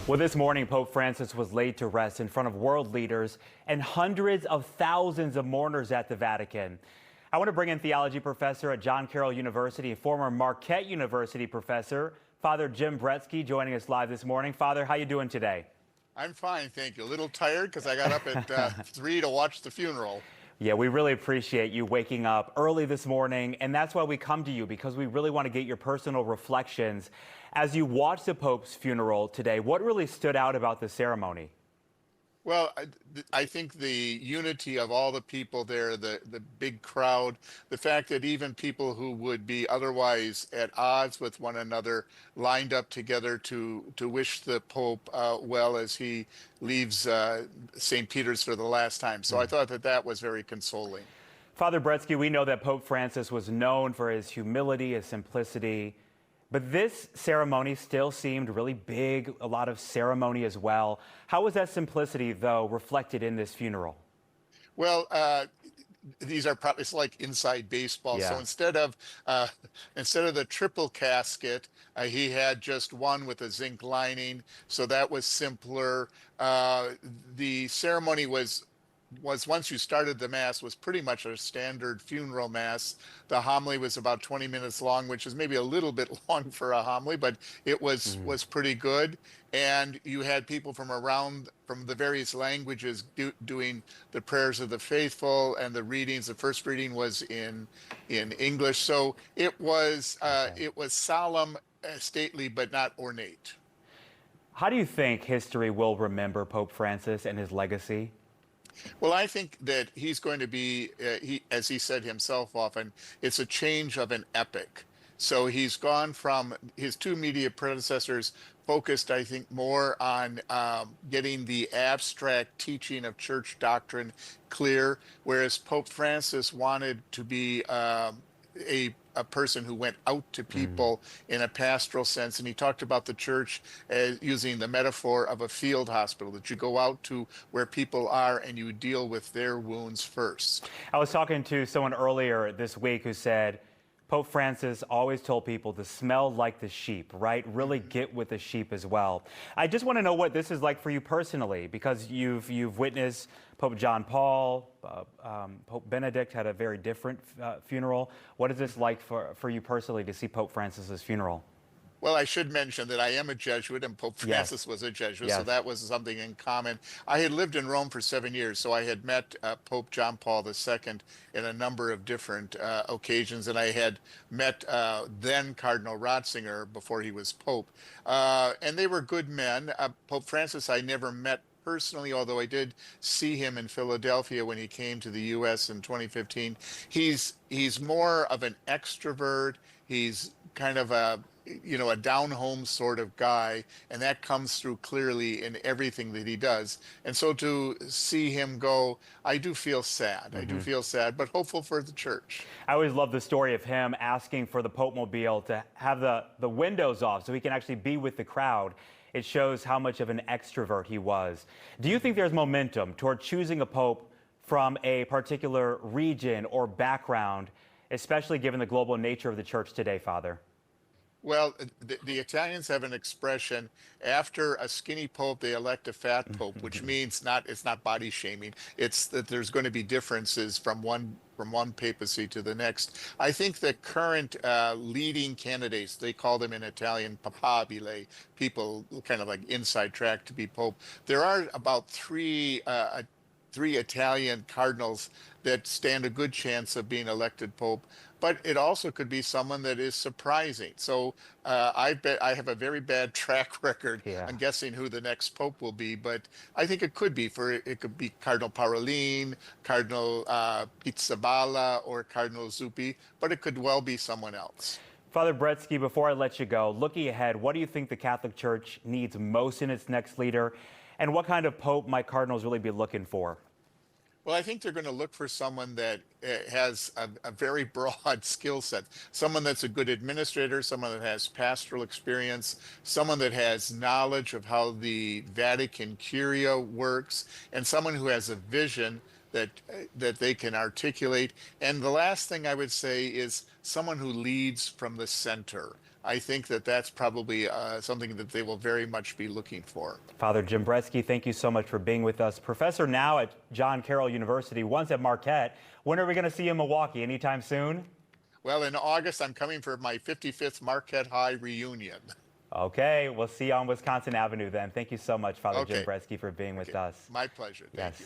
Well, this morning, Pope Francis was laid to rest in front of world leaders and hundreds of thousands of mourners at the Vatican. I want to bring in theology professor at John Carroll University, former Marquette University professor, Father Jim Bretzke, joining us live this morning. Father, how you doing today? I'm fine, thank you. A little tired because I got up at 3 to watch the funeral. Yeah, we really appreciate you waking up early this morning, and that's why we come to you, because we really want to get your personal reflections. As you watch the Pope's funeral today, what really stood out about the ceremony? Well, I think the unity of all the people there, the big crowd, the fact that even people who would be otherwise at odds with one another lined up together to wish the Pope well as he leaves St. Peter's for the last time. So I thought that that was very consoling. Father Bretzke, we know that Pope Francis was known for his humility, his simplicity, but this ceremony still seemed really big, a lot of ceremony as well. How was that simplicity, though, reflected in this funeral? Well, these are probably, it's like inside baseball. Yeah. So instead of the triple casket, he had just one with a zinc lining. So that was simpler. The ceremony was once you started the mass was pretty much a standard funeral mass. The homily was about 20 minutes long, which is maybe a little bit long for a homily, but it was pretty good. And you had people from the various languages doing the prayers of the faithful and the readings. The first reading was in English, so it was solemn, stately, but not ornate. How do you think history will remember Pope Francis and his legacy? Well, I think that he's going to be, as he said himself often, it's a change of an epoch. So he's gone from his two immediate predecessors focused, I think, more on getting the abstract teaching of church doctrine clear, whereas Pope Francis wanted to be a person who went out to people in a pastoral sense. And he talked about the church as using the metaphor of a field hospital, that you go out to where people are and you deal with their wounds first. I was talking to someone earlier this week who said Pope Francis always told people to smell like the sheep, right? Really get with the sheep as well. I just want to know what this is like for you personally, because you've witnessed Pope John Paul, Pope Benedict had a very different funeral. What is this like for you personally to see Pope Francis's funeral? Well, I should mention that I am a Jesuit and Pope Francis was a Jesuit, so that was something in common. I had lived in Rome for 7 years, so I had met Pope John Paul II in a number of different occasions, and I had met then Cardinal Ratzinger before he was Pope. And they were good men. Pope Francis I never met personally, although I did see him in Philadelphia when he came to the U.S. in 2015. He's more of an extrovert. He's kind of a down-home sort of guy, and that comes through clearly in everything that he does. And so to see him go, I do feel sad. I do feel sad, but hopeful for the church. I always love the story of him asking for the Pope Mobile to have the windows off so he can actually be with the crowd. It shows how much of an extrovert he was. Do you think there's momentum toward choosing a Pope from a particular region or background, especially given the global nature of the church today, Father? Well, the Italians have an expression: after a skinny pope, they elect a fat pope, which means it's not body shaming. It's that there's going to be differences from one papacy to the next. I think the current leading candidates, they call them in Italian papabile, people kind of like inside track to be pope. There are about three Italian cardinals that stand a good chance of being elected pope, but it also could be someone that is surprising. So I bet I have a very bad track record on guessing who the next pope will be, but I think it could be Cardinal Parolin, Cardinal Pizzaballa, or Cardinal Zuppi, but it could well be someone else. Father Bretzke, before I let you go, looking ahead, what do you think the Catholic Church needs most in its next leader, and what kind of pope might cardinals really be looking for? Well, I think they're going to look for someone that has a very broad skill set, someone that's a good administrator, someone that has pastoral experience, someone that has knowledge of how the Vatican Curia works, and someone who has a vision that they can articulate. And the last thing I would say is someone who leads from the center. I think that that's probably something that they will very much be looking for. Father Jim Bretzke, thank you so much for being with us. Professor now at John Carroll University, once at Marquette. When are we going to see you in Milwaukee? Anytime soon? Well, in August, I'm coming for my 55th Marquette High reunion. Okay, we'll see you on Wisconsin Avenue then. Thank you so much, Father Jim Bretzke, for being with us. My pleasure. Thank you.